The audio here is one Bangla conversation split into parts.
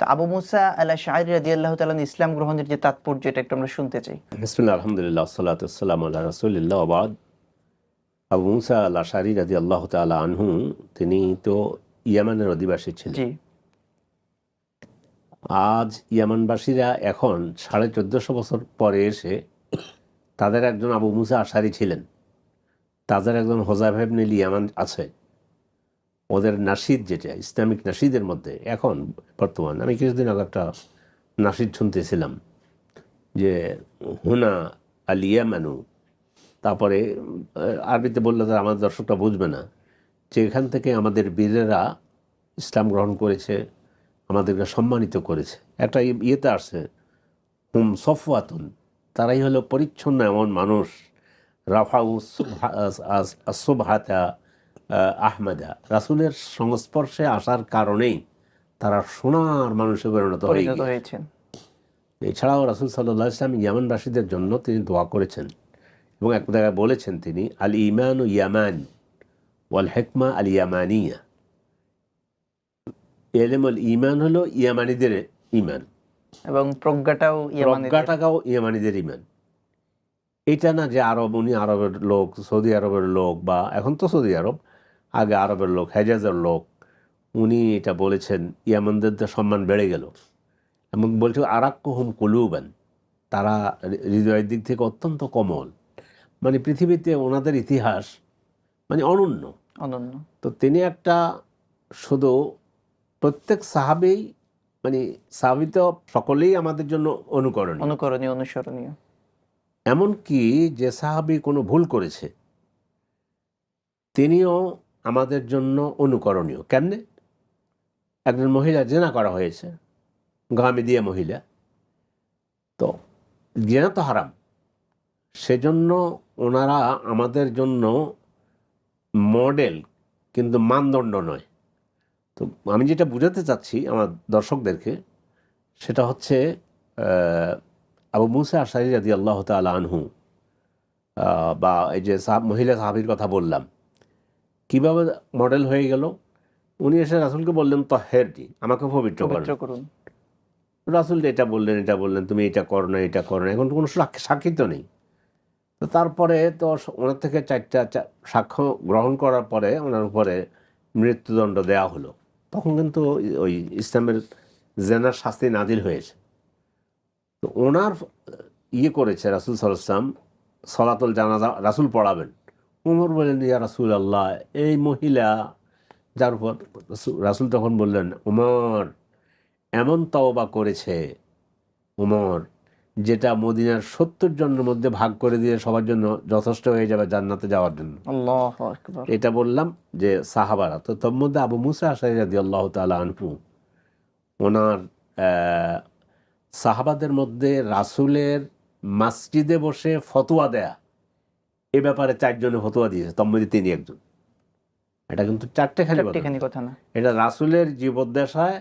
তা আবু মুসা আল আশআরী রাদিয়াল্লাহু তাআলা ইসলাম গ্রহণের যে তাৎপর্য, এটা একটু আমরা শুনতে চাই। বিসমিল্লাহ, আলহামদুলিল্লাহ, আসসালাতু ওয়াসসালামু আলা রাসূলিল্লাহ ওয়া বাদ। আবু মুসা আল আশআরী রাদিয়াল্লাহু তাআলা আনহু, তিনি তো ইয়ামানের অধিবাসী ছিলেন। জি। আজ ইয়ামানবাসীরা এখন 1450 বছর পরে এসে তাদের একজন আবু মুসা আশআরী ছিলেন, তাদের একজন হোজাইফা ইবনে ইয়ামান আছে। ওদের নাশিদ, যেটা ইসলামিক নাশিদের মধ্যে এখন বর্তমান, আমি কিছুদিন আগে একটা নাশিদ শুনতেছিলাম যে হুনা আল ইয়ামানু, তারপরে আরবিতে বললে তো আমাদের দর্শকরা বুঝবে না, যে এখান থেকে আমাদের বীরেরা ইসলাম গ্রহণ করেছে, আমাদেরকে সম্মানিত করেছে। একটা ইয়েতে আসছে হুম সফওয়াতুন, তারাই হলো পরিচ্ছন্ন এমন মানুষ, রাফাউ সুবহাতা আহমেদা, রাসূলের সংস্পর্শে আসার কারণেই তারা সোনার মানুষে পরিণত হয়েছেন। এছাড়াও রাসূল সাল্লাল্লাহু আলাইহি ওয়াসাল্লাম ইয়ামানবাসীদের জন্য তিনি দোয়া করেছেন এবং এক জায়গায় বলেছেন তিনি, আল ইমানু ইয়ামান ওয়াল হিকমা আল ইয়ামানিয়া। এলেমুল ইমান হলো ইয়ামানিদের ইমান, এবং প্রজ্ঞাটাও ইয়ামানিদের ইমান। এটা না যে উনি আরবের লোক, সৌদি আরবের লোক, বা এখন তো সৌদি আরব, আগে আরবের লোক, হেজাজের লোক, উনি এটা বলেছেন, ইয়ামানদের সম্মান বেড়ে গেল। এবং বলছে আরাক্কুহুম কুলুবান, তারা হৃদয়ের দিক থেকে অত্যন্ত কোমল। মানে পৃথিবীতে ওনাদের ইতিহাস মানে অনন্য। তো তিনি একটা, শুধু প্রত্যেক সাহাবী, মানে সাহাবী তো সকলেই আমাদের জন্য অনুসরণীয়। এমনকি যে সাহাবী কোনো ভুল করেছে তিনিও আমাদের জন্য অনুকরণীয়। কেমনে? একজন মহিলা জেনা করা হয়েছে, গামিদিয়া মহিলা, তো জেনা তো হারাম, সেজন্য ওনারা আমাদের জন্য মডেল, কিন্তু মানদণ্ড নয়। তো আমি যেটা বুঝাতে চাচ্ছি আমার দর্শকদেরকে, সেটা হচ্ছে আবু মুসা আশআরী রাদিয়াল্লাহু তাআলা আনহু, বা এই যে মহিলা সাহাবীর কথা বললাম, কিভাবে মডেল হয়ে গেল। উনি এসে রাসূলকে বললেন, তাহহিরনি, আমাকে পবিত্র করুন। রাসূল এটা বললেন, তুমি এটা করো না, এটা করো না। এখন কোনো সাক্ষী তো নেই। তো তারপরে তো ওনার থেকে 4টা সাক্ষ্য গ্রহণ করার পরে ওনার উপরে মৃত্যুদণ্ড দেওয়া হলো। তখন কিন্তু ওই ইসলামের জেনার শাস্তি নাজিল হয়েছে। তো ওনার করেছে রাসূল সাল্লাল্লাহু আলাইহি ওয়াসাল্লাম, সলাতুল জানাজা রাসূল পড়াবেন। ওমর বললেন, ইয়া রাসূলাল্লাহ, এই মহিলা, যার উপর রাসূল তখন বললেন, ওমর এমন তওবা করেছে, ওমর যেটা মদিনার 70 জনের মধ্যে ভাগ করে দিয়ে সবার জন্য যথেষ্ট হয়ে যাবে জান্নাতে যাওয়ার জন্য। আল্লাহু আকবার। এটা বললাম যে সাহাবারা। তো তোর মধ্যে আবু মুসা আশআরী রাদিয়াল্লাহু তাআলা আনহু, ওনার সাহাবাদের মধ্যে রাসূলের মসজিদে বসে ফতোয়া দেয়া, এ ব্যাপারে 4 জনে ফতোয়া দিয়েছে, তোর মধ্যে তিনি একজন। এটা কিন্তু চারটেখানি কথা না, এটা রাসূলের জীবদ্দশায়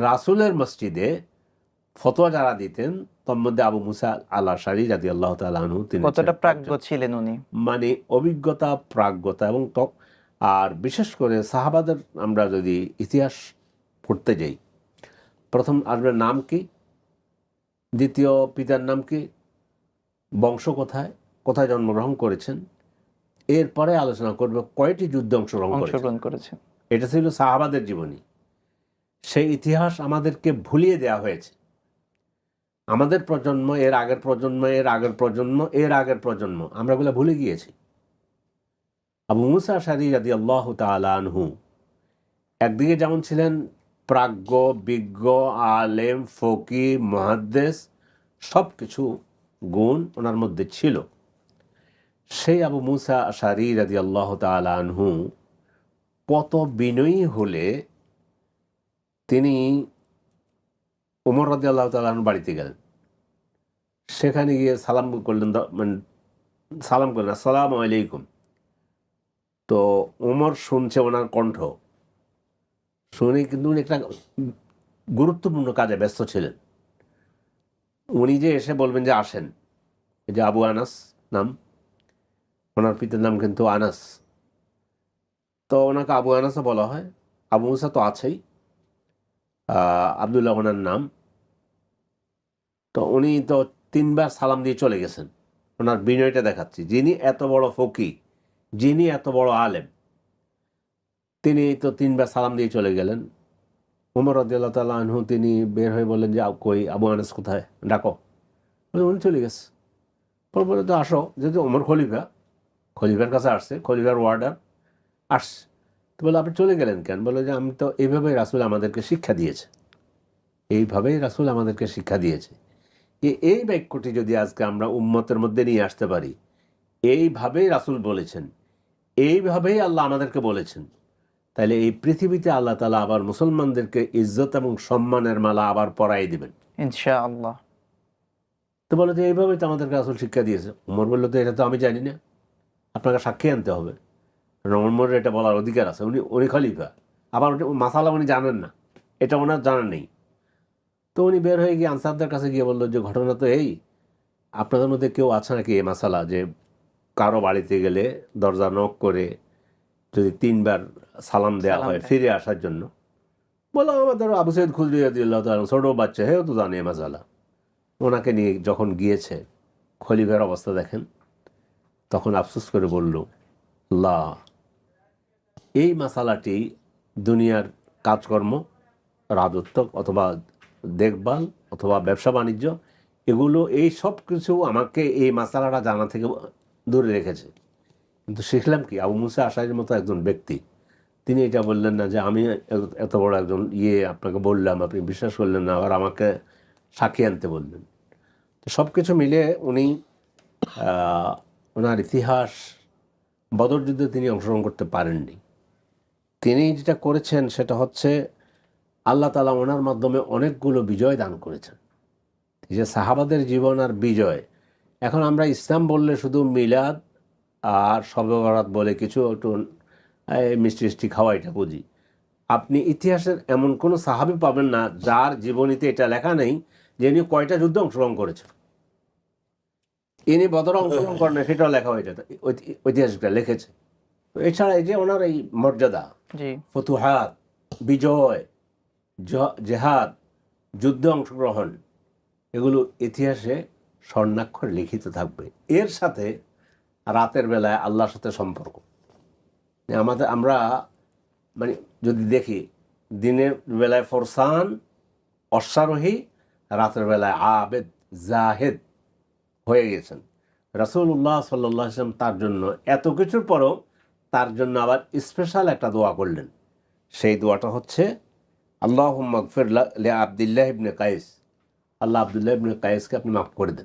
রাসূলের মসজিদে ফতোয়া যারা দিতেন, তোর মধ্যে আবু মুসা আল আশআরী রাদিয়াল্লাহু তাআলা আনহু, তিনি কতটা প্রাজ্ঞ ছিলেন উনি, মানে অভিজ্ঞতা, প্রাজ্ঞতা। এবং আর বিশেষ করে সাহাবাদের আমরা যদি ইতিহাস পড়তে যাই, প্রথম আসবে নাম কি, দ্বিতীয় পিতার নাম কি, বংশ কোথায়, কোথায় জন্মগ্রহণ করেছেন, এরপরে আলোচনা করবে কয়টি যুদ্ধে অংশগ্রহণ করেছেন। এটা ছিল সাহাবাদের জীবনী। সেই ইতিহাস আমাদেরকে ভুলিয়ে দেওয়া হয়েছে। আমাদের প্রজন্ম, এর আগের প্রজন্ম, এর আগের প্রজন্ম, এর আগের প্রজন্ম, আমরা এগুলো ভুলে গিয়েছি। আবু মুসা আশআরী রাদিয়াল্লাহু তাআলা আনহু একদিকে যেমন ছিলেন প্রাজ্ঞ, বিজ্ঞ, আলেম, ফকিহ, মুহাদ্দিস, সব কিছু গুণ ওনার মধ্যে ছিল। সেই আবু মুসা আশআরী রাদিয়াল্লাহু তাআলা আনহু কত বিনয়ী হলে তিনি ওমর রাদিয়াল্লাহু তাআলা আনহুর বাড়িতে গেলেন। সেখানে গিয়ে সালাম করলেন, আসসালামু আলাইকুম। তো ওমর শুনছে ওনার কণ্ঠ, শুনে কিন্তু উনি একটা গুরুত্বপূর্ণ কাজে ব্যস্ত ছিলেন। উনি যে এসে বলবেন যে আসেন, এই যে আবু আনাস নাম, ওনার পিতার নাম কিন্তু আনাস, তো ওনাকে আবু আনাসও বলা হয়। আবু মুসা তো আছেই, আবদুল্লাহ ওনার নাম। তো উনি তো 3বার সালাম দিয়ে চলে গেছেন। ওনার বিনয়টা দেখাচ্ছি, যিনি এত বড় ফকি, যিনি এত বড় আলেম, তিনি তো 3বার সালাম দিয়ে চলে গেলেন। ওমর রাদিয়াল্লাহু তাআলা আনহু তিনি বের হয়ে বললেন যে কই আবু আনাস কোথায়, ডাকো। উনি চলে গেছে। পর বলে তো আসো, যেহেতু ওমর খলিফা, খলিফার কাছে আসছে, খলিফার ওয়ার্ডার আসছে। তো বলে আপনি চলে গেলেন কেন? বলে যে আমি তো এইভাবেই রাসূল আমাদেরকে শিক্ষা দিয়েছে, এইভাবেই রাসূল আমাদেরকে শিক্ষা দিয়েছে। এই বাক্যটি যদি আজকে আমরা উম্মতের মধ্যে নিয়ে আসতে পারি, এইভাবেই রাসূল বলেছেন, এইভাবেই আল্লাহ আমাদেরকে বলেছেন, তাহলে এই পৃথিবীতে আল্লাহ তাআলা আবার মুসলমানদেরকে ইজ্জত এবং সম্মানের মালা আবার পরাই দিবেন ইনশাআল্লাহ। তো বলে যে এইভাবেই তো আমাদেরকে রাসূল শিক্ষা দিয়েছে। উমর বলল তো এটা তো আমি জানি না, আপনাকে সাক্ষী আনতে হবে, কারণ উমরের এটা বলার অধিকার আছে, উনি খলিফা, আবার ওটা মাসালা উনি জানেন না, এটা ওনার জানা নেই। তো উনি বের হয়ে গিয়ে আনসারদের কাছে গিয়ে বললো যে ঘটনা তো এই, আপনাদের মধ্যে কেউ আছে নাকি এই মাসালা যে কারো বাড়িতে গেলে দরজা নক করে যদি 3বার সালাম দেওয়া হয় ফিরে আসার জন্য? বললাম আমাদের আবু সঈদ খুদরি রাদিয়াল্লাহু তাআলা, ছোট বাচ্চা, হেও তো জানে এই মাসালা। ওনাকে নিয়ে যখন গিয়েছে, খলিফার অবস্থা দেখেন, তখন আফসোস করে বলল, আল্লাহ, এই মাসালাটি দুনিয়ার কাজকর্ম, রাজত্ব অথবা দেখভাল অথবা ব্যবসা বাণিজ্য, এগুলো এই সব কিছু আমাকে এই মাসালাটা জানা থেকে দূরে রেখেছে। কিন্তু শিখলাম কি, আবু মুসা আশারির মতো একজন ব্যক্তি, তিনি এটা বললেন না যে আমি এত বড় একজন আপনাকে বললাম, আপনি বিশ্বাস করলেন না, আবার আমাকে সাক্ষী আনতে বললেন। তো সব কিছু মিলে উনি ওনার ইতিহাস, বদর যুদ্ধে তিনি অংশগ্রহণ করতে পারেননি। তিনি যেটা করেছেন সেটা হচ্ছে আল্লাহ তাআলা ওনার মাধ্যমে অনেকগুলো বিজয় দান করেছেন, যে সাহাবাদের জীবন আর বিজয়। এখন আমরা ইসলাম বললে শুধু মিলাদ আর শবে বরাত বলে কিছু একটু মিষ্টি মিষ্টি খাওয়া, এটা বুঝি। আপনি ইতিহাসের এমন কোনো সাহাবী পাবেন না যার জীবনীতে এটা লেখা নেই যে ইনি কয়টা যুদ্ধে অংশগ্রহণ করেছেন। ইনি বদরে অংশগ্রহণ করেন, সেটাও লেখা হয়েছে, ঐতিহাসিকরা লিখেছে। তো এছাড়া এই যে ওনার এই মর্যাদা, ফতুহাত, বিজয়, জেহাদ, যুদ্ধে অংশগ্রহণ, এগুলো ইতিহাসে স্বর্ণাক্ষরে লিখিত থাকবে। এর সাথে রাতের বেলায় আল্লাহর সাথে সম্পর্ক। আমরা মানে যদি দেখি, দিনের বেলায় ফরসান অশ্বারোহী, রাতের বেলায় আবেদ জাহেদ হয়ে গেছেন। রাসূলুল্লাহ সাল্লাল্লাহু আলাইহি ওয়াসাল্লাম তার জন্য এত কিছুর পরও তার জন্য আবার স্পেশাল একটা দোয়া করলেন। সেই দোয়াটা হচ্ছে আল্লাহুম্মা গফির লি আবদিল্লাহ ইবনে কায়েস, আল্লাহ আবদুল্লাহ ইবনে কায়েসকে আপনি মাফ করে দেন।